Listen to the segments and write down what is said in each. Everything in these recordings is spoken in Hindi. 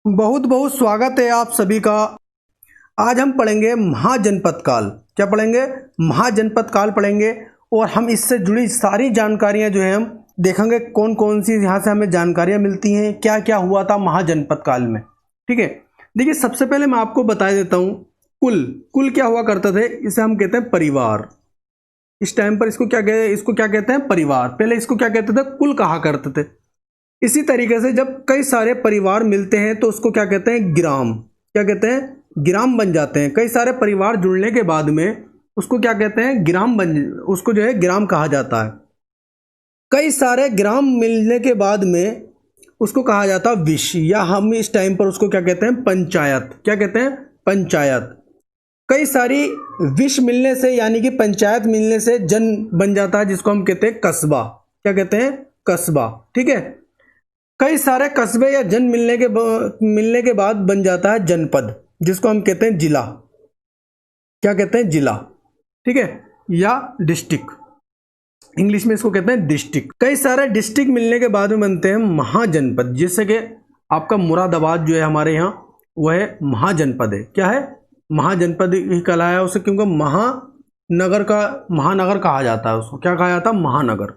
बहुत बहुत स्वागत है आप सभी का। आज हम पढ़ेंगे महाजनपद काल। क्या पढ़ेंगे? महाजनपद काल पढ़ेंगे और हम इससे जुड़ी सारी जानकारियां जो है हम देखेंगे कौन कौन सी यहाँ से हमें जानकारियां मिलती हैं, क्या क्या हुआ था महाजनपद काल में। ठीक है, देखिए सबसे पहले मैं आपको बता देता हूँ कुल। कुल क्या हुआ करते थे? इसे हम कहते हैं परिवार। इस टाइम पर इसको क्या कहते हैं? परिवार। पहले इसको क्या कहते थे? कुल कहा करते थे। इसी तरीके से जब कई सारे परिवार मिलते हैं तो उसको क्या कहते हैं? ग्राम। क्या कहते हैं? ग्राम बन जाते हैं। कई सारे परिवार जुड़ने के बाद में उसको क्या कहते हैं? उसको जो है ग्राम कहा जाता है। कई सारे ग्राम मिलने के बाद में उसको कहा जाता है विश, या हम इस टाइम पर उसको क्या कहते हैं? पंचायत। क्या कहते हैं? पंचायत। कई सारी विश मिलने से यानी कि पंचायत मिलने से जन बन जाता है, जिसको हम कहते हैं कस्बा। क्या कहते हैं? कस्बा। ठीक है, कई सारे कस्बे या जन मिलने के बाद बन जाता है जनपद, जिसको हम कहते हैं जिला। क्या कहते हैं? जिला। ठीक है, या डिस्ट्रिक्ट। इंग्लिश में इसको कहते हैं डिस्ट्रिक्ट। कई सारे डिस्ट्रिक्ट मिलने के बाद में बनते हैं महाजनपद, जैसे कि आपका मुरादाबाद जो है हमारे यहाँ, वह महाजनपद है। क्या है? महाजनपद ही कहलाया उसे, क्योंकि महानगर कहा जाता है उसको। क्या कहा जाता है? महानगर।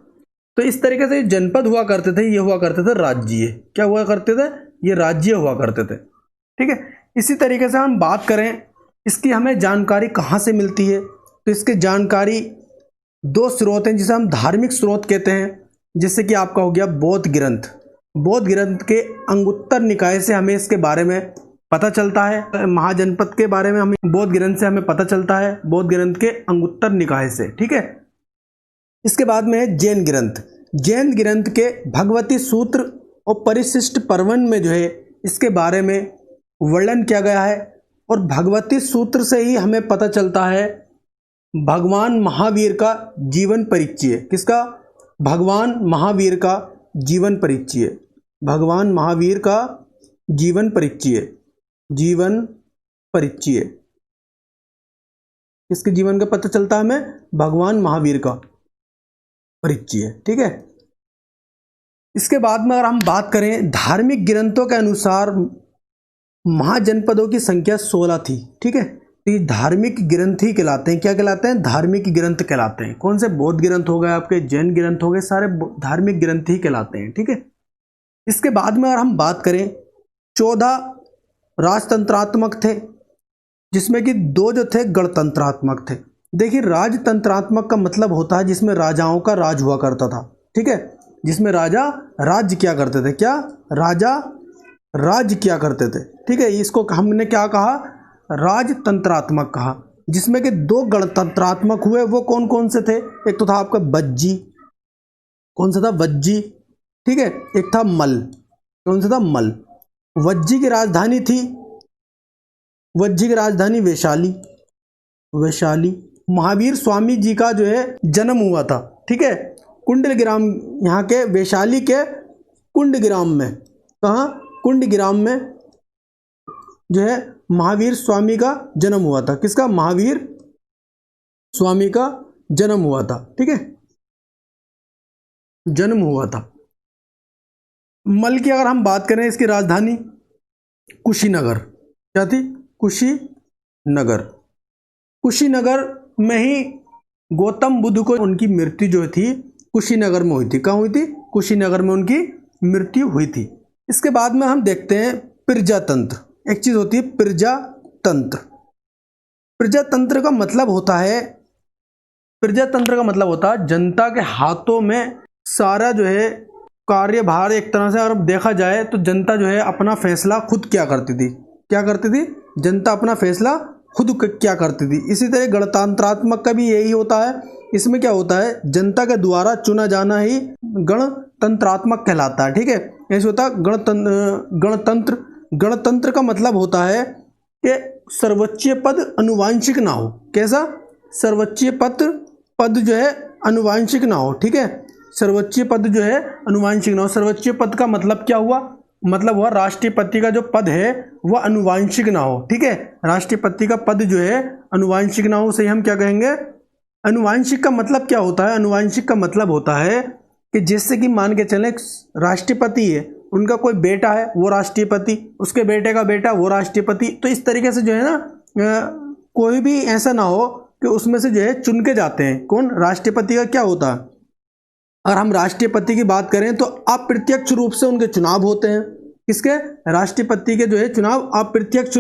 तो इस तरीके से जनपद हुआ करते थे, ये हुआ करते थे राज्य। क्या हुआ करते थे? ये राज्य हुआ करते थे। ठीक है, इसी तरीके से हम बात करें इसकी हमें जानकारी कहाँ से मिलती है, तो इसकी जानकारी दो स्रोत हैं जिसे हम धार्मिक स्रोत कहते हैं। जैसे कि आपका हो गया बौद्ध ग्रंथ। बौद्ध ग्रंथ के अंगुत्तर निकाय से हमें इसके बारे में पता चलता है। महाजनपद के बारे में हमें बौद्ध ग्रंथ से हमें पता चलता है, बौद्ध ग्रंथ के अंगुत्तर निकाय से। ठीक है, इसके बाद में है जैन ग्रंथ। जैन ग्रंथ के भगवती सूत्र और परिशिष्ट पर्वन में जो है इसके बारे में वर्णन किया गया है। और भगवती सूत्र से ही हमें पता चलता है भगवान महावीर का जीवन परिचय। किसका? भगवान महावीर का जीवन परिचय। भगवान महावीर का जीवन परिचय। जीवन परिचय किसके जीवन का पता चलता है हमें? भगवान महावीर का परिचय। ठीक है, इसके बाद में अगर हम बात करें धार्मिक ग्रंथों के अनुसार महाजनपदों की संख्या 16 थी। ठीक है, तो ये धार्मिक ग्रंथ ही कहलाते हैं। क्या कहलाते हैं? धार्मिक ग्रंथ कहलाते हैं। कौन से? बौद्ध ग्रंथ हो गए, आपके जैन ग्रंथ हो गए, सारे धार्मिक ग्रंथ ही कहलाते हैं। ठीक है, इसके बाद में अगर हम बात करें 14 राजतंत्रात्मक थे, जिसमें कि 2 जो थे गणतंत्रात्मक थे। देखिए, राजतंत्रात्मक का मतलब होता है जिसमें राजाओं का राज हुआ करता था। ठीक है, जिसमें राजा राज्य किया करते थे। क्या? राजा राज्य किया करते थे। ठीक है, इसको हमने क्या कहा? राजतंत्रात्मक कहा। जिसमें कि 2 गणतंत्रात्मक हुए, वो कौन कौन से थे? एक तो था आपका वज्जी। कौन सा था? वज्जी। ठीक है, एक था मल। कौन सा था? मल। वज्जी की राजधानी थी, वज्जी की राजधानी वैशाली। वैशाली। महावीर स्वामी जी का जो है जन्म हुआ था। ठीक है, कुंडलग्राम, यहाँ के वैशाली के कुंडग्राम में। कहाँ? कुंडग्राम में जो है महावीर स्वामी का जन्म हुआ था। किसका? महावीर स्वामी का जन्म हुआ था। ठीक है, जन्म हुआ था। मल की अगर हम बात करें, इसकी राजधानी कुशीनगर। क्या थी? कुशीनगर। कुशीनगर में ही गौतम बुद्ध को उनकी मृत्यु जो थी कुशीनगर में हुई थी। कहाँ हुई थी? कुशीनगर में उनकी मृत्यु हुई थी। इसके बाद में हम देखते हैं प्रजातंत्र। एक चीज होती है प्रजातंत्र। प्रजातंत्र का मतलब होता है, प्रजातंत्र का मतलब होता है जनता के हाथों में सारा जो है कार्यभार, एक तरह से अगर देखा जाए तो जनता जो है अपना फैसला खुद क्या करती थी। क्या करती थी? जनता अपना फैसला खुद क्या करती थी। इसी तरह गणतंत्रात्मक का भी यही होता है। इसमें क्या होता है? जनता के द्वारा चुना जाना ही गणतंत्रात्मक कहलाता है। ठीक है, ऐसे होता है गणतंत्र। गणतंत्र का मतलब होता है कि सर्वोच्च पद अनुवांशिक ना हो। कैसा? सर्वोच्च पद जो है अनुवांशिक ना हो। ठीक है, सर्वोच्च पद जो है अनुवांशिक ना हो। सर्वोच्च पद का मतलब क्या हुआ? मतलब हुआ राष्ट्रपति का जो पद है वह अनुवांशिक ना हो। ठीक है, राष्ट्रपति का पद जो है अनुवांशिक ना हो, उसे हम क्या कहेंगे? अनुवांशिक का मतलब क्या होता है? अनुवांशिक का मतलब होता है कि जैसे कि मान के चलें राष्ट्रपति है, उनका कोई बेटा है वो राष्ट्रपति, उसके बेटे का बेटा वो राष्ट्रपति। तो इस तरीके से जो है ना कोई भी ऐसा ना हो कि उसमें से जो है चुन के जाते हैं। कौन? राष्ट्रपति का क्या होता है? अगर हम राष्ट्रपति की बात करें तो अप्रत्यक्ष रूप से उनके चुनाव होते हैं। किसके? राष्ट्रपति के जो है चुनाव अप्रत्यक्ष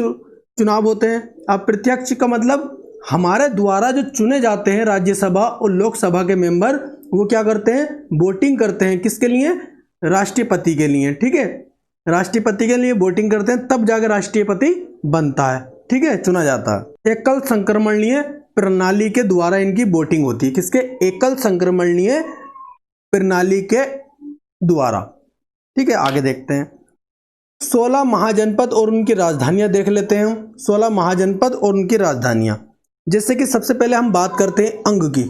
चुनाव होते हैं। अप्रत्यक्ष का मतलब हमारे द्वारा जो चुने जाते हैं राज्यसभा और लोकसभा के मेंबर, वो क्या करते हैं? वोटिंग करते हैं। किसके लिए? राष्ट्रपति के लिए। ठीक है, राष्ट्रपति के लिए वोटिंग करते हैं, तब जाकर राष्ट्रपति बनता है। ठीक है, चुना जाता है। एकल संक्रमणीय प्रणाली के द्वारा इनकी वोटिंग होती है। किसके? एकल संक्रमणीय प्रणाली के द्वारा। ठीक है, आगे देखते हैं। 16 महाजनपद और उनकी राजधानियां देख लेते हैं हम। 16 महाजनपद और उनकी राजधानियां, जैसे कि सबसे पहले हम बात करते हैं अंग की।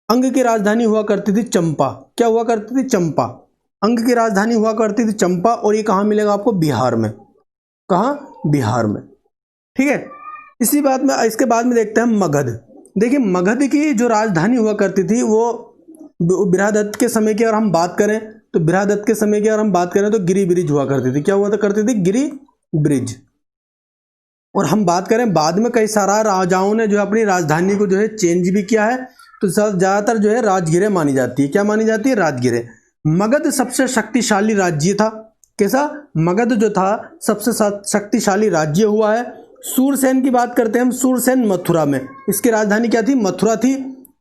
अंग की राजधानी हुआ करती थी चंपा। क्या हुआ करती थी? चंपा। अंग की राजधानी हुआ करती थी चंपा, और ये कहाँ मिलेगा आपको? बिहार में। कहाँ? बिहार में। ठीक है, इसके बाद में देखते हैं मगध। देखिए, मगध की जो राजधानी हुआ करती थी वो बृहदत्त के समय की अगर हम बात करें तो बृहदत्त के समय की अगर हम बात करें तो गिरि ब्रिज हुआ करती थी। क्या हुआ करती थी? गिरि ब्रिज। और हम बात करें बाद में कई सारा राजाओं ने जो है अपनी राजधानी को जो है चेंज भी किया है, तो ज़्यादातर जो है राजगिरे मानी जाती है। क्या मानी जाती है? राजगिरे। मगध सबसे शक्तिशाली राज्य था। कैसा? मगध जो था सबसे शक्तिशाली राज्य हुआ है। सूरसेन की बात करते हैं हम। सूरसेन मथुरा में, इसकी राजधानी क्या थी? मथुरा थी।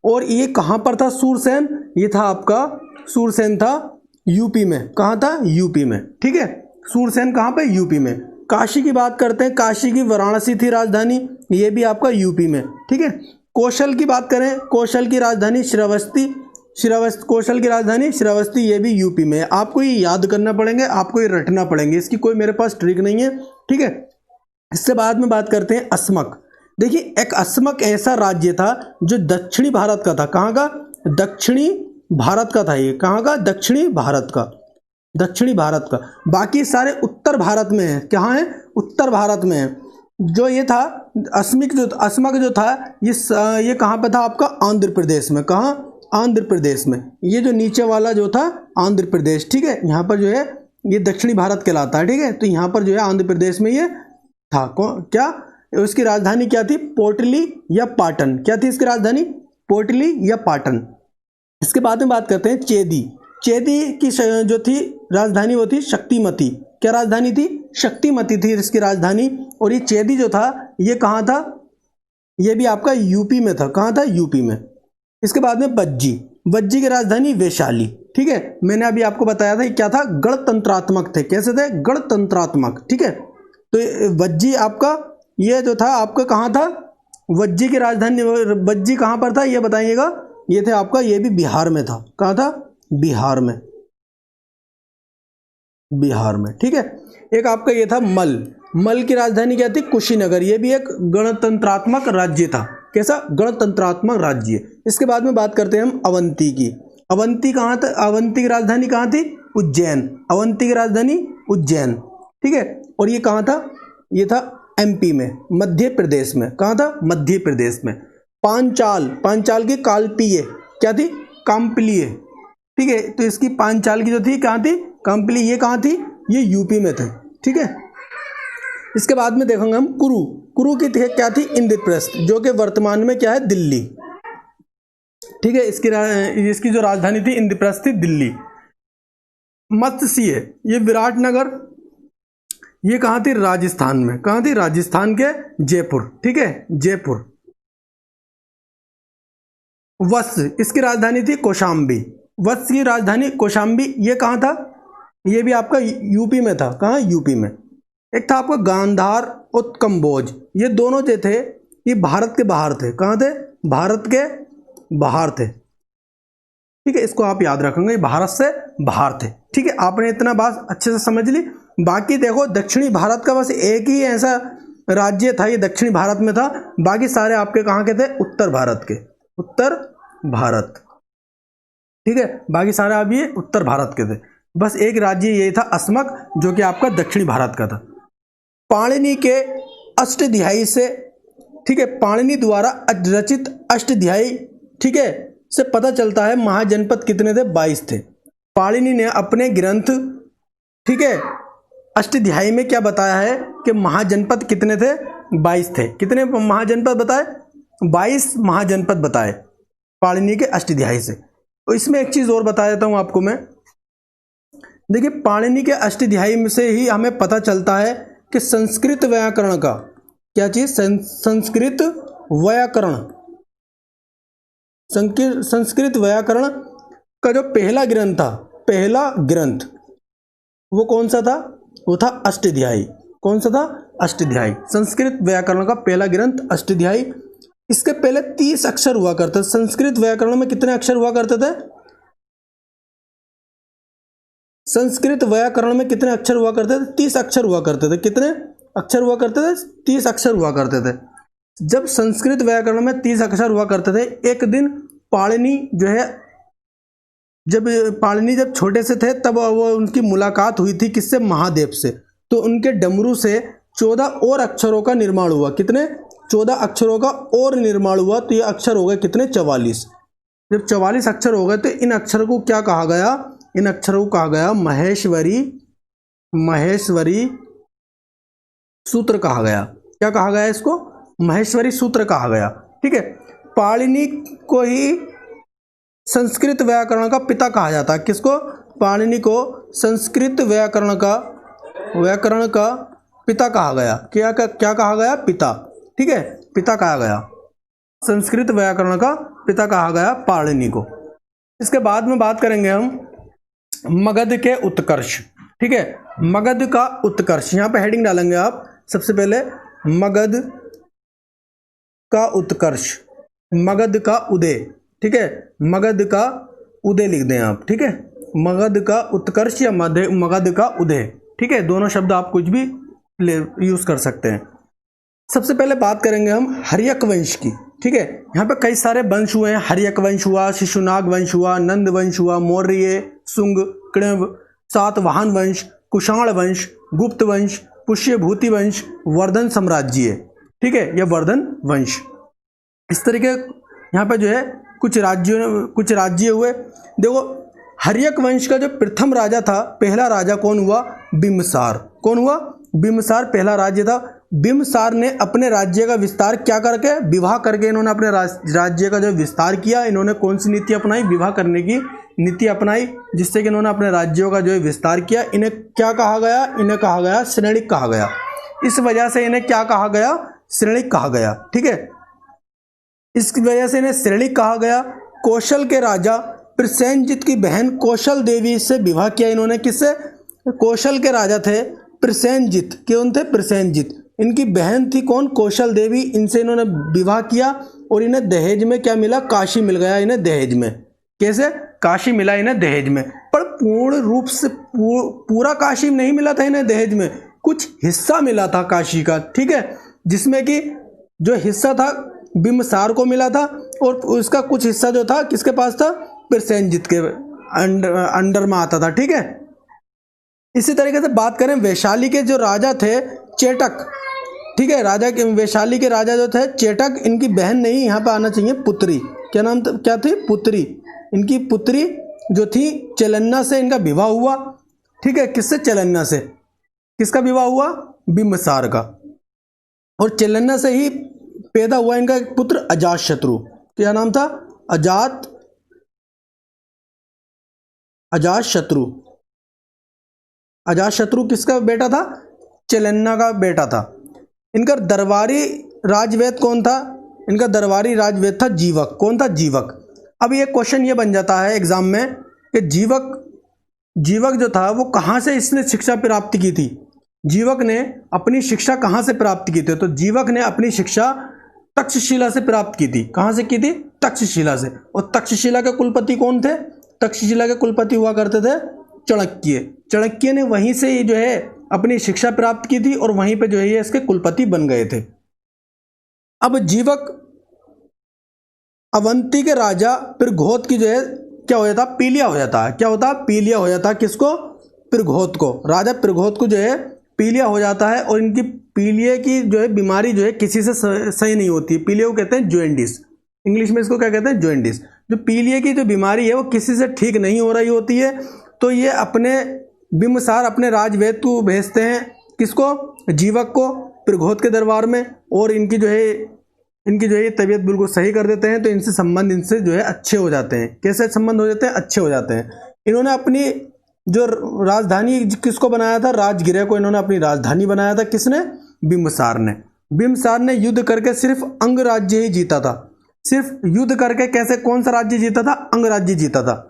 और ये कहाँ पर था सूरसेन? ये था आपका, सूरसेन था यूपी में। कहाँ था? यूपी में। ठीक है, सूरसेन कहाँ पे? यूपी में। काशी की बात करते हैं, काशी की वाराणसी थी राजधानी, ये भी आपका यूपी में। ठीक है, कौशल की बात करें, कौशल की राजधानी श्रावस्ती। कौशल की राजधानी श्रावस्ती, ये भी यूपी में। आपको ये याद करना पड़ेंगे, आपको ये रटना पड़ेंगे, इसकी कोई मेरे पास ट्रिक नहीं है। ठीक है, इससे बाद में बात करते हैं अस्मक। देखिए, एक अस्मक ऐसा राज्य था जो दक्षिणी भारत का था। कहाँ का? दक्षिणी भारत का था। ये कहाँ का? दक्षिणी भारत का। दक्षिणी भारत का। बाकी सारे उत्तर भारत में है। कहाँ है? उत्तर भारत में है। जो ये था अस्मक जो था ये कहाँ पे था आपका? आंध्र प्रदेश में। कहाँ? आंध्र प्रदेश में। ये जो नीचे वाला जो था आंध्र प्रदेश। ठीक है, यहाँ पर जो है ये दक्षिणी भारत कहलाता है। ठीक है, तो यहाँ पर जो है आंध्र प्रदेश में ये था। क्या उसकी राजधानी क्या थी? पोटली या पाटन। क्या थी इसकी राजधानी? पोटली या पाटन। इसके बाद में बात करते हैं चेदी। चेदी की जो थी राजधानी वो थी शक्तिमती। क्या राजधानी थी? शक्तिमती थी इसकी राजधानी। और ये चेदी जो था ये कहाँ था? ये भी आपका यूपी में था। कहाँ था? यूपी में। इसके बाद में वज्जी। वज्जी की राजधानी वैशाली। ठीक है, मैंने अभी आपको बताया था क्या था? गणतंत्रात्मक थे। कैसे थे? गणतंत्रात्मक। ठीक है, तो वज्जी आपका ये जो था आपका कहाँ था? वज्जी की राजधानी, वज्जी कहाँ पर था ये बताइएगा। ये थे आपका, ये भी बिहार में था। कहाँ था? बिहार में। बिहार में। ठीक है, एक आपका ये था मल। मल की राजधानी क्या थी? कुशीनगर। ये भी एक गणतंत्रात्मक राज्य था। कैसा? गणतंत्रात्मक राज्य। इसके बाद में बात करते हैं हम अवंती की। अवंती कहाँ था? अवंती की राजधानी कहाँ थी? उज्जैन। अवंती की राजधानी उज्जैन। ठीक है, और ये कहाँ था? ये था एमपी में, मध्य प्रदेश में। कहाँ था? मध्य प्रदेश में। पांचाल। पांचाल की कालपीय क्या थी? काम्पलीय। ठीक है, तो इसकी पांचाल की जो थी कहाँ थी? काम्पली। ये कहाँ थी? ये यूपी में थे। ठीक है, इसके बाद में देखेंगे हम कुरु। कुरु की क्या थी? इंद्रप्रस्थ, जो कि वर्तमान में क्या है? दिल्ली। ठीक है, इसकी जो राजधानी थी इंद्रप्रस्थ थी, दिल्ली। मत्स्य, ये विराटनगर। ये कहाँ थी? राजस्थान में। कहाँ थी? राजस्थान के जयपुर। ठीक है, जयपुर। वत्स, इसकी राजधानी थी कौशाम्बी। वत्स की राजधानी कौशाम्बी। ये कहाँ था? ये भी आपका यूपी में था। कहाँ? यूपी में। एक था आपका गांधार और कम्बोज। ये दोनों जो थे ये भारत के बाहर थे। कहाँ थे? भारत के बाहर थे। ठीक है, इसको आप याद रखेंगे, भारत से बाहर थे। ठीक है, आपने इतना बात अच्छे से समझ ली। बाकी देखो, दक्षिणी भारत का बस एक ही ऐसा राज्य था, ये दक्षिणी भारत में था। बाकी सारे आपके कहाँ के थे? उत्तर भारत के। उत्तर भारत। ठीक है, बाकी सारे आप ये उत्तर भारत के थे। बस एक राज्य ये था अस्मक, जो कि आपका दक्षिणी भारत का था। पाणिनि के अष्टाध्यायी से, ठीक है, पाणिनि द्वारा रचित अष्टाध्यायी, ठीक है, से पता चलता है महाजनपद कितने थे? 22 थे। पाणिनि ने अपने ग्रंथ ठीक है। अष्टध्यायी में क्या बताया है कि महाजनपद कितने थे? 22 थे। कितने महाजनपद बताए? 22 महाजनपद बताए पाणिनि के अष्टध्यायी से। तो इसमें एक चीज और बता देता हूं आपको मैं। देखिए, पाणिनि के अष्टध्यायी में से ही हमें पता चलता है कि संस्कृत व्याकरण का क्या चीज, संस्कृत व्याकरण, संस्कृत व्याकरण का जो पहला ग्रंथ था, पहला ग्रंथ वो कौन सा था? वो था अष्टध्यायी। कौन सा था? अष्टध्यायी। संस्कृत व्याकरण का पहला ग्रंथ अष्टध्यायी। इसके पहले 30 अक्षर हुआ करते थे। संस्कृत व्याकरण में कितने अक्षर हुआ करते थे? संस्कृत व्याकरण में कितने अक्षर हुआ करते थे? 30 अक्षर हुआ करते थे। कितने अक्षर हुआ करते थे? 30 अक्षर हुआ करते थे। जब संस्कृत व्याकरण में 30 अक्षर हुआ करते थे, एक दिन पाणिनि जो है, जब पाणिनि जब छोटे से थे तब वो उनकी मुलाकात हुई थी किससे? महादेव से। तो उनके डमरू से 14 और अक्षरों का निर्माण हुआ। कितने? 14 अक्षरों का और निर्माण हुआ। तो ये अक्षर हो गए कितने? 44। जब 44 अक्षर हो गए तो इन अक्षरों को क्या कहा गया? इन अक्षरों को कहा गया महेश्वरी सूत्र कहा गया। क्या कहा गया इसको? महेश्वरी सूत्र कहा गया। ठीक है। पाणिनि को ही संस्कृत व्याकरण का पिता कहा जाता है। किसको? पाणिनि को संस्कृत व्याकरण का पिता कहा गया। क्या कहा गया? पिता। ठीक है, पिता कहा गया। संस्कृत व्याकरण का पिता कहा गया पाणिनि को। इसके बाद में बात करेंगे हम मगध के उत्कर्ष। ठीक है, मगध का उत्कर्ष, यहां पे हेडिंग डालेंगे आप सबसे पहले, मगध का उत्कर्ष, मगध का उदय। ठीक है, मगध का उदय लिख दें आप। ठीक है, मगध का उत्कर्ष या मगध का उदय। ठीक है, दोनों शब्द आप कुछ भी यूज कर सकते हैं। सबसे पहले बात करेंगे हम हर्यक वंश की। ठीक है, यहाँ पे कई सारे वंश हुए हैं। हर्यक वंश हुआ, शिशुनाग वंश हुआ, नंद वंश हुआ, मौर्य, सुंग, कृण्व, सातवाहन वंश, कुषाण वंश, गुप्त वंश, पुष्यभूति वंश, वर्धन साम्राज्य। ठीक है, यह वर्धन वंश। इस तरीके यहाँ पे जो है कुछ राज्य हुए। देखो, हर्यक वंश का जो प्रथम राजा था, पहला राजा कौन हुआ? बिम्बसार। कौन हुआ? बिम्बसार पहला राज्य था। बिम्बसार ने अपने राज्य का विस्तार क्या करके? विवाह करके इन्होंने अपने राज्य का जो विस्तार किया। इन्होंने कौन सी नीति अपनाई? विवाह करने की नीति अपनाई, जिससे कि इन्होंने अपने राज्यों का जो है विस्तार किया। इन्हें क्या कहा गया? इन्हें कहा गया श्रेणिक कहा गया। इस वजह से इन्हें क्या कहा गया? श्रेणिक कहा गया। ठीक है, इस वजह से इन्हें श्रेणिक कहा गया। कौशल के राजा प्रसेनजित की बहन कौशल देवी से विवाह किया इन्होंने। किससे? कौशल के राजा थे प्रसेनजित। कौन थे? प्रसेनजित। इनकी बहन थी कौन? कौशल देवी। इनसे इन्होंने विवाह किया और इन्हें दहेज में क्या मिला? काशी मिल गया इन्हें दहेज में। कैसे? काशी मिला इन्हें दहेज में। पर पूर्ण रूप से पूरा काशी नहीं मिला था इन्हें दहेज में, कुछ हिस्सा मिला था काशी का। ठीक है, जिसमें कि जो हिस्सा था बिम्बसार को मिला था और उसका कुछ हिस्सा जो था किसके पास था? प्रसेनजित के अंडर में आता था। ठीक है, इसी तरीके से बात करें वैशाली के जो राजा थे चेटक। ठीक है, वैशाली के राजा जो थे चेटक, इनकी बहन नहीं, यहाँ पे आना चाहिए पुत्री। क्या नाम क्या थी? पुत्री। इनकी पुत्री जो थी चलन्ना से इनका विवाह हुआ। ठीक है, किससे? चलन्ना से। किसका विवाह हुआ? बिम्बसार का। और चलन्ना से ही पैदा हुआ इनका एक पुत्र अजातशत्रु। क्या नाम था? अजातशत्रु। अजातशत्रु किसका बेटा था? चलन्ना का बेटा था। इनका दरबारी राजवैद कौन था? इनका दरबारी राजवैद था जीवक। कौन था? जीवक। अब ये क्वेश्चन ये बन जाता है एग्जाम में कि जीवक जो था वो कहाँ से इसने शिक्षा प्राप्त की थी? जीवक ने अपनी शिक्षा कहाँ से प्राप्त की थी? तो जीवक ने अपनी शिक्षा तक्षशिला से प्राप्त की थी। कहाँ से की थी? तक्षशिला से। और तक्षशिला के कुलपति कौन थे? तक्षशिला के कुलपति हुआ करते थे चाणक्य। चाणक्य ने वहीं से जो है अपनी शिक्षा प्राप्त की थी और वहीं पे जो है ये इसके कुलपति बन गए थे। अब जीवक अवंती के राजा प्रघोत की जो है क्या हो जाता? पीलिया हो जाता है। क्या होता? पीलिया हो जाता है। किसको? प्रघोत को। राजा प्रघोत को जो है पीलिया हो जाता है और इनकी पीलिया की जो है बीमारी जो है किसी से सही नहीं होती। पीलिया को कहते हैं जॉन्डिस। इंग्लिश में इसको क्या कहते हैं? जॉन्डिस। जो पीलिया की जो बीमारी है वो किसी से ठीक नहीं हो रही होती है, तो ये अपने बिंबिसार अपने राजवेद को भेजते हैं किसको, जीवक को प्रघोत के दरबार में, और इनकी जो है तबीयत बिल्कुल सही कर देते हैं। तो इनसे संबंध इनसे जो है अच्छे हो जाते हैं। कैसे संबंध हो जाते हैं, अच्छे हो जाते हैं। इन्होंने अपनी जो राजधानी किसको बनाया था, राजगिरह को इन्होंने अपनी राजधानी बनाया था। किसने, बिंबिसार ने। बिंबिसार ने युद्ध करके सिर्फ अंग राज्य ही जीता था, सिर्फ युद्ध करके। कैसे, कौन सा राज्य जीता था, अंग राज्य जीता था,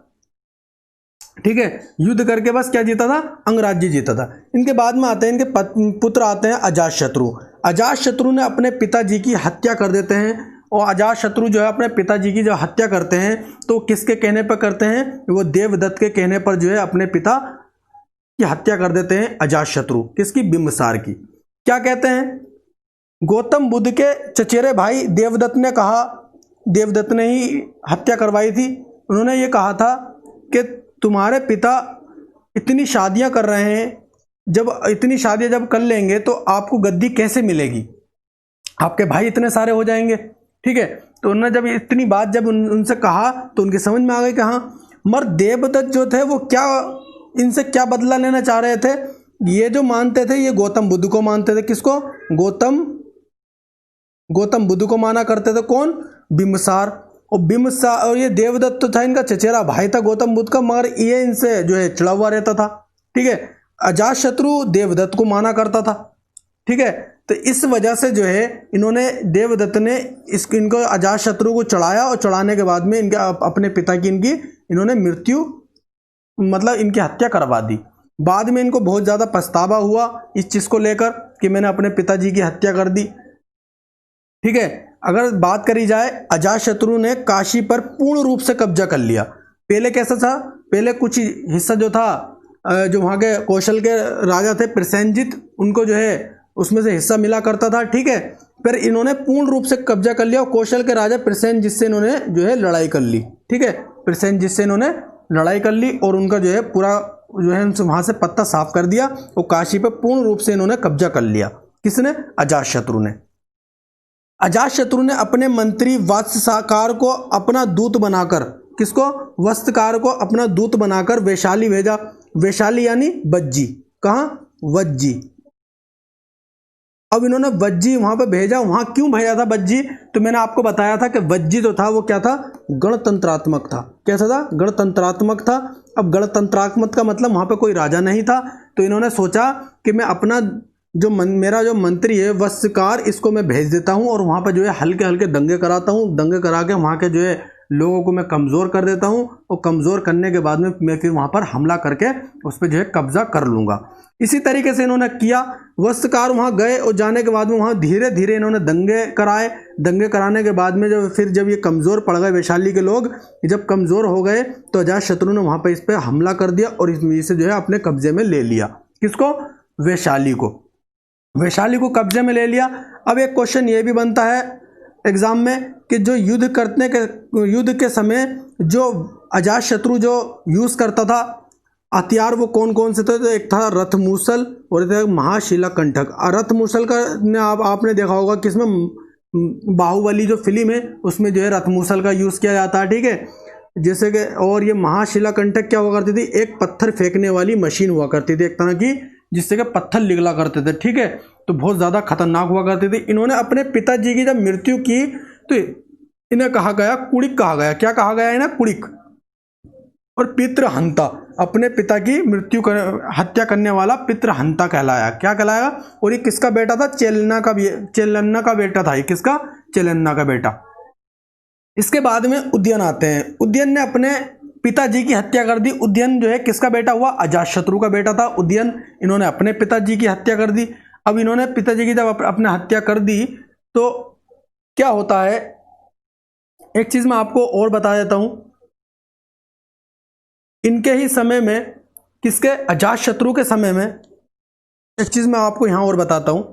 ठीक है, युद्ध करके बस क्या जीता था, अंग राज्य जीता था। इनके बाद में आते हैं, इनके पुत्र आते हैं अजातशत्रु। अजातशत्रु ने अपने पिताजी की हत्या कर देते हैं, और अजातशत्रु जो है अपने पिताजी की जो हत्या करते हैं तो किसके कहने पर करते हैं, वो देवदत्त के कहने पर जो है अपने पिता की हत्या कर देते हैं अजातशत्रु। किसकी, बिंबिसार की। क्या कहते हैं, गौतम बुद्ध के चचेरे भाई देवदत्त ने कहा, देवदत्त ने ही हत्या करवाई थी, उन्होंने ये कहा था कि तुम्हारे पिता इतनी शादियां कर रहे हैं, जब इतनी शादियां जब कर लेंगे तो आपको गद्दी कैसे मिलेगी, आपके भाई इतने सारे हो जाएंगे, ठीक है। तो उन्होंने जब इतनी बात जब उनसे कहा तो उनकी समझ में आ गई कि हाँ, मगर देवदत्त जो थे वो क्या इनसे क्या बदला लेना चाह रहे थे। ये जो मानते थे ये गौतम बुद्ध को मानते थे। किसको, गौतम बुद्ध को माना करते थे। कौन, बिंबिसार। और बिंबिसार, और ये देवदत्त तो था इनका चचेरा भाई था गौतम बुद्ध का, मगर ये इनसे जो है चिड़ा हुआ रहता था, ठीक है। अजातशत्रु देवदत्त को माना करता था, ठीक है। तो इस वजह से जो है इन्होंने, देवदत्त ने इनको अजातशत्रु को चढ़ाया, और चढ़ाने के बाद में इनके अपने पिता की इन्होंने मृत्यु, मतलब इनकी हत्या करवा दी। बाद में इनको बहुत ज़्यादा पछतावा हुआ इस चीज़ को लेकर कि मैंने अपने पिताजी की हत्या कर दी, ठीक है। अगर बात करी जाए, अजातशत्रु ने काशी पर पूर्ण रूप से कब्जा कर लिया। पहले कैसा था, पहले कुछ हिस्सा जो था, जो वहाँ के कौशल के राजा थे प्रसेनजित, उनको जो है उसमें से हिस्सा मिला करता था, ठीक है। फिर इन्होंने पूर्ण रूप से कब्जा कर लिया, और कौशल के राजा प्रसेनजित से इन्होंने जो है लड़ाई कर ली, ठीक है। प्रसेनजित से इन्होंने लड़ाई कर ली, और उनका जो है पूरा जो है उनसे वहाँ से पत्ता साफ कर दिया, और काशी पर पूर्ण रूप से इन्होंने कब्जा कर लिया। किसने, अजातशत्रु ने। अजातशत्रु ने अपने मंत्री वत्सकार को अपना दूत बनाकर, किसको, वत्सकार को अपना दूत बनाकर वैशाली भेजा। वैशाली यानी वज्जी, कहाँ, वज्जी। अब इन्होंने वज्जी वहां पर भेजा। वहां क्यों भेजा था वज्जी, तो मैंने आपको बताया था कि वज्जी जो था वो क्या था, गणतंत्रात्मक था। कैसा था, गणतंत्रात्मक था। अब गणतंत्रात्मक का मतलब वहां पर कोई राजा नहीं था, तो इन्होंने सोचा कि मैं अपना मेरा जो मंत्री है वत्सकार, इसको मैं भेज देता हूं, और वहां पर जो है हल्के हल्के दंगे कराता हूं, दंगे करा के वहां के जो है लोगों को मैं कमज़ोर कर देता हूं, और कमज़ोर करने के बाद में मैं फिर वहां पर हमला करके उस पर जो है कब्जा कर लूँगा। इसी तरीके से इन्होंने किया। वत्सकार वहां गए, और जाने के बाद में वहां धीरे धीरे इन्होंने दंगे कराए। दंगे कराने के बाद में जब ये कमज़ोर पड़ गए, वैशाली के लोग जब कमज़ोर हो गए, तो अजातशत्रु ने वहां पर इस पर हमला कर दिया, और इसे जो है अपने कब्जे में ले लिया। किसको, वैशाली को। वैशाली को कब्जे में ले लिया। अब एक क्वेश्चन ये भी बनता है एग्जाम में कि जो युद्ध के समय जो अजातशत्रु जो यूज़ करता था हथियार, वो कौन कौन से थे, तो एक था रथमूसल और एक था महाशिलाकंठक। रथमूसल का ने आपने देखा होगा किसमें, बाहुबली जो फिल्म है उसमें जो है रथमूसल का यूज़ किया जाता है, ठीक है। जैसे कि, और ये महाशिलाकंठक क्या हुआ करती थी, एक पत्थर फेंकने वाली मशीन हुआ करती थी एक तरह की, जिससे कि पत्थर निकला करते थे, ठीक है। तो बहुत ज़्यादा खतरनाक हुआ करती थी। इन्होंने अपने पिताजी की जब मृत्यु की तो इन्हें कहा गया कुड़िक कहा गया। क्या कहा गया इन्हें, कुड़िक। और पितृहंता, अपने पिता की हत्या करने वाला पितृहंता कहलाया। क्या कहलाया, और ये किसका बेटा था, चेलन्ना का बेटा था। ये किसका, चेलन्ना का बेटा। इसके बाद में उदयन आते हैं। उदयन ने अपने पिताजी की हत्या कर दी। उदयन जो है किसका बेटा हुआ, अजातशत्रु का बेटा था उदयन। इन्होंने अपने पिताजी की हत्या कर दी। अब इन्होंने पिताजी की जब अपने हत्या कर दी तो क्या होता है, एक चीज मैं आपको और बता देता हूं। इनके ही समय में, किसके, अजातशत्रु के समय में, एक चीज मैं आपको यहां और बताता हूं।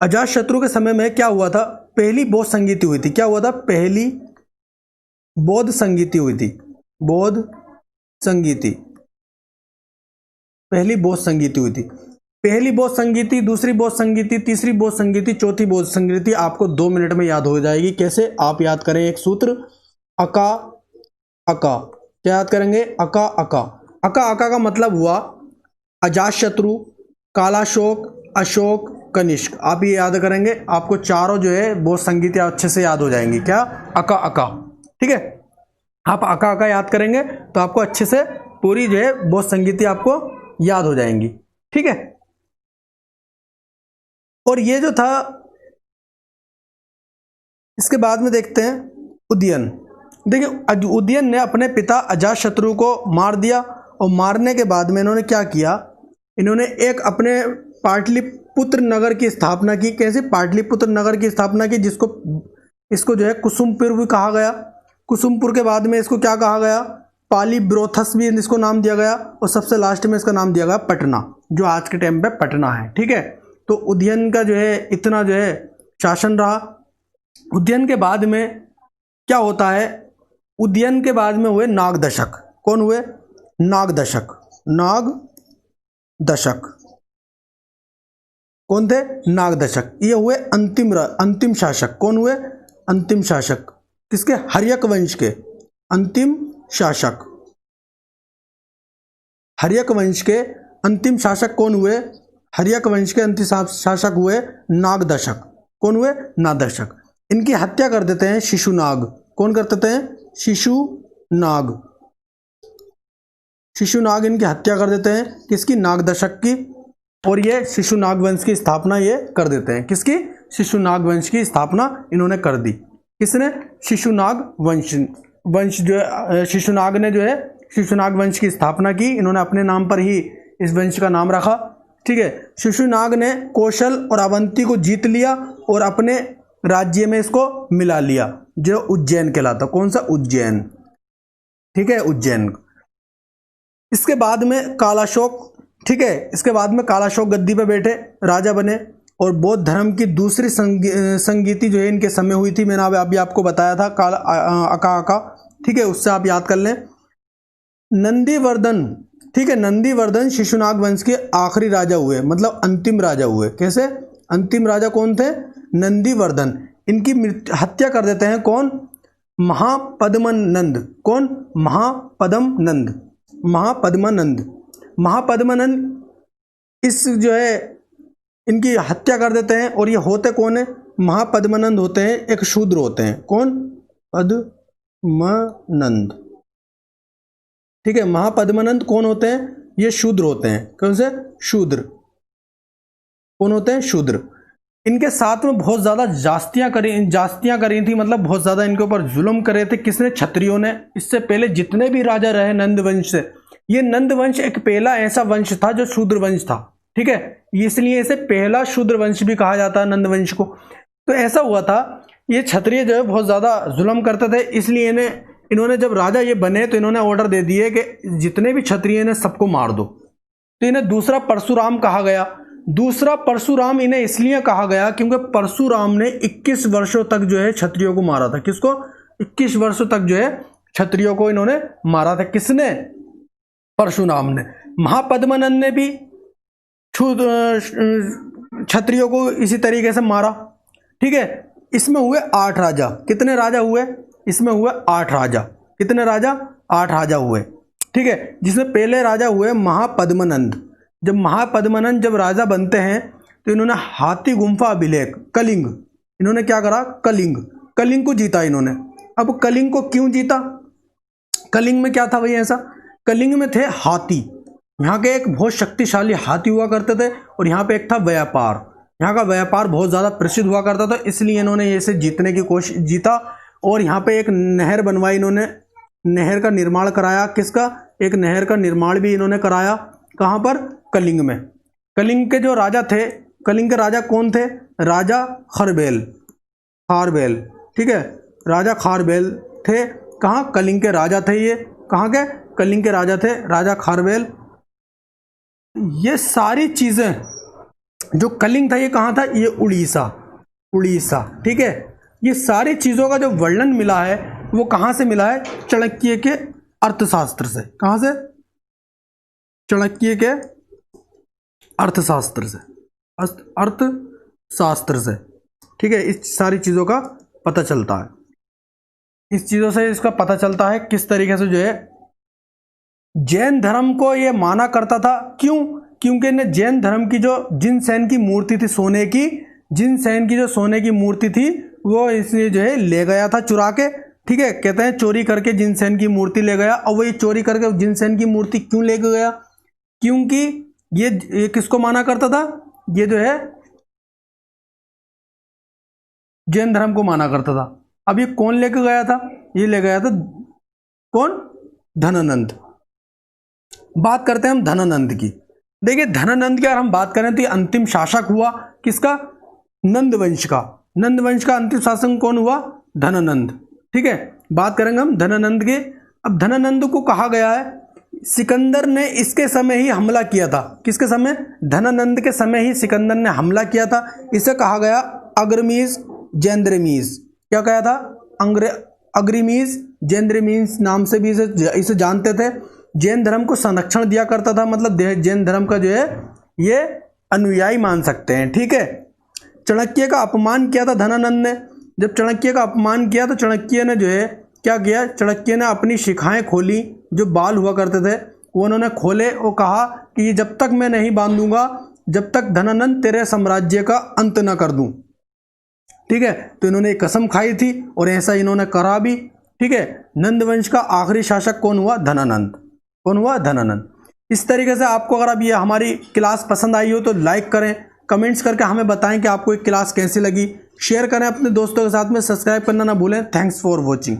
अजातशत्रु के समय में क्या हुआ था, पहली बौद्ध संगीति हुई थी। क्या हुआ था, पहली बौद्ध संगीति हुई थी। बौद्ध संगीति, पहली बौद्ध संगीति हुई थी। पहली बौद्ध संगीति, दूसरी बौद्ध संगीति, तीसरी बौद्ध संगीति, चौथी बौद्ध संगीति आपको 2 मिनट में याद हो जाएगी। कैसे, आप याद करें, एक सूत्र, अका अका क्या याद करेंगे? अका अका। अका अका का मतलब हुआ अजातशत्रु, कालाशोक, अशोक, कनिष्क। आप ये याद करेंगे, आपको चारों जो है वो संगीतियां अच्छे से याद हो जाएंगी। क्या? अका अका। ठीक है, आप अका अका याद करेंगे तो आपको अच्छे से पूरी जो है वो संगीतियां आपको याद हो जाएंगी। ठीक है, और ये जो था, इसके बाद में देखते हैं उदयन। देखिए, उदयन ने अपने पिता अजातशत्रु को मार दिया, और मारने के बाद में इन्होंने क्या किया, इन्होंने एक अपने पाटलिपुत्र नगर की स्थापना की। कैसे? पाटलिपुत्र नगर की स्थापना की, इसको जो है कुसुमपुर भी कहा गया। कुसुमपुर के बाद में इसको क्या कहा गया? पालीब्रोथस भी इसको नाम दिया गया, और सबसे लास्ट में इसका नाम दिया गया पटना, जो आज के टाइम पे पटना है। ठीक है, तो उदयन का जो है इतना जो है शासन रहा। उदयन के बाद में क्या होता है? उदयन के बाद में हुए नागदशक। कौन हुए? नागदशक। नागदशक कौन थे? नागदशक। ये हुए अंतिम शासक। कौन हुए? अंतिम शासक। किसके? हर्यक वंश के अंतिम शासक। हर्यक वंश के अंतिम शासक कौन हुए? हर्यक वंश के अंतिम शासक हुए नागदशक। कौन हुए? नागदशक। इनकी हत्या कर देते हैं शिशुनाग। कौन कर देते हैं? शिशुनाग। शिशुनाग इनकी हत्या कर देते हैं। किसकी? नागदशक की। और ये शिशुनाग वंश की स्थापना ये कर देते हैं। किसकी? शिशुनाग वंश की स्थापना इन्होंने कर दी। किसने? शिशुनाग वंश जो है, शिशुनाग ने जो है शिशुनाग वंश की स्थापना की। इन्होंने अपने नाम पर ही इस वंश का नाम रखा। ठीक है, शिशुनाग ने कौशल और अवंती को जीत लिया और अपने राज्य में इसको मिला लिया, जो उज्जैन कहलाता। कौन सा? उज्जैन। ठीक है, उज्जैन। इसके बाद में कालाशोक। ठीक है, इसके बाद में कालाशोक गद्दी पे बैठे, राजा बने, और बौद्ध धर्म की दूसरी संगीति जो है इनके समय हुई थी। मैंने अभी आपको बताया था, अका अका। ठीक है, उससे आप याद कर लें। नंदीवर्धन। ठीक है, नंदीवर्धन शिशुनाग वंश के आखिरी राजा हुए, मतलब अंतिम राजा हुए। कैसे? अंतिम राजा कौन थे? नंदीवर्धन। इनकी हत्या कर देते हैं कौन? महापद्मनंद। कौन? महापद्मनंद। महापद्मनंद। महापद्मनंद इस जो है इनकी हत्या कर देते हैं। और ये होते कौन है? महापद्मनंद होते हैं एक शूद्र होते हैं। कौन? पद्मनंद। ठीक है, महापद्मनंद कौन होते हैं? ये शूद्र होते हैं। कौन से? शूद्र। कौन होते हैं? शूद्र। इनके साथ में बहुत ज्यादा जास्तियां करी थी, मतलब बहुत ज्यादा इनके ऊपर जुल्म करे थे। किसने? क्षत्रियों ने। इससे पहले जितने भी राजा रहे नंद वंश से, ये नंद वंश एक पहला ऐसा वंश था जो शूद्र वंश था। ठीक है, इसलिए इसे पहला शूद्र वंश भी कहा जाता है, नंद वंश को। तो ऐसा हुआ था, ये क्षत्रिय जो है बहुत ज्यादा जुल्म करते थे, इसलिए इन्होंने जब राजा ये बने तो इन्होंने ऑर्डर दे दिए कि जितने भी क्षत्रिय ने सबको मार दो। तो इन्हें दूसरा परशुराम कहा गया। दूसरा परशुराम इन्हें इसलिए कहा गया क्योंकि परशुराम ने 21 वर्षों तक जो है क्षत्रियों को मारा था। किसको? 21 वर्षों तक जो है क्षत्रियों को इन्होंने मारा था। किसने? परशुराम ने। महापद्मनंद ने भी क्षत्रियों को इसी तरीके से मारा। ठीक है, इसमें हुए 8 राजा। कितने राजा हुए? इसमें हुए 8 राजा। कितने राजा? 8 राजा हुए। ठीक है, जिसमें पहले राजा हुए महापद्मनंद। जब राजा बनते हैं तो इन्होंने हाथी गुम्फा अभिलेख, कलिंग, इन्होंने क्या करा? कलिंग को जीता इन्होंने। अब कलिंग को क्यों जीता? कलिंग में क्या था भाई ऐसा? कलिंग में थे हाथी। यहाँ के एक बहुत शक्तिशाली हाथी हुआ करते थे, और यहाँ पे एक था व्यापार। यहाँ का व्यापार बहुत ज़्यादा प्रसिद्ध हुआ करता था, इसलिए इन्होंने इसे जीतने की कोशिश जीता। और यहाँ पे एक नहर बनवाई इन्होंने, नहर का निर्माण कराया। किसका? एक नहर का निर्माण भी इन्होंने कराया। कहाँ पर? कलिंग में। कलिंग के जो राजा थे, कलिंग के राजा कौन थे? राजा खारबेल। ठीक है, राजा खारबेल थे। कहाँ? कलिंग के राजा थे ये। कहाँ के? कलिंग के राजा थे, राजा खारबेल। ये सारी चीजें जो कलिंग था, ये कहाँ था? ये उड़ीसा। ठीक है, ये सारी चीजों का जो वर्णन मिला है वो कहाँ से मिला है? चाणक्य के अर्थशास्त्र से। कहाँ से? चाणक्य के अर्थशास्त्र से। ठीक है, इस सारी चीजों का पता चलता है। इस चीजों से इसका पता चलता है किस तरीके से जो है जैन धर्म को ये माना करता था। क्यों? क्योंकि ने जैन धर्म की जो जिनसेन की मूर्ति थी सोने की, जिनसेन की जो सोने की मूर्ति थी वो इसने जो है ले गया था चुरा के। ठीक है, कहते हैं चोरी करके जिनसेन की मूर्ति ले गया। और वही चोरी करके जिनसेन की मूर्ति क्यों ले गया? क्योंकि ये किसको माना करता था? ये जो है जैन धर्म को माना करता था। अब ये कौन लेके गया था? ये ले गया था कौन? धनानंद। बात करते हैं हम धनानंद की। देखिए धनानंद की अगर हम बात करें तो ये अंतिम शासक हुआ किसका? नंद वंश का। नंद वंश का अंतिम शासक कौन हुआ? धनानंद। ठीक है, बात करेंगे हम धनानंद के। अब धनानंद को कहा गया है सिकंदर ने इसके समय ही हमला किया था। किसके समय? धनानंद के समय ही सिकंदर ने हमला किया था। इसे कहा गया अग्रमीज जैंद्रमीज। क्या कहा था? अग्रमीज जैंद्रमीज नाम से भी इसे जानते थे। जैन धर्म को संरक्षण दिया करता था, मतलब जैन धर्म का जो है ये अनुयायी मान सकते हैं। ठीक है, चाणक्य का अपमान किया था धनानंद ने। जब चाणक्य का अपमान किया तो चाणक्य ने जो है क्या किया? चाणक्य ने अपनी शिखाएं खोली, जो बाल हुआ करते थे वो उन्होंने खोले और कहा कि ये जब तक मैं नहीं बांधूंगा जब तक धनानंद तेरे साम्राज्य का अंत न कर दूं। ठीक है, तो इन्होंने एक कसम खाई थी और ऐसा इन्होंने करा भी। ठीक है, नंद वंश का आखिरी शासक कौन हुआ? धनानंद। कौन हुआ? धनानंद। इस तरीके से आपको अगर अब ये हमारी क्लास पसंद आई हो तो लाइक करें, कमेंट्स करके हमें बताएं कि आपको ये क्लास कैसी लगी। शेयर करें अपने दोस्तों के साथ में, सब्सक्राइब करना ना भूलें। Thanks for watching.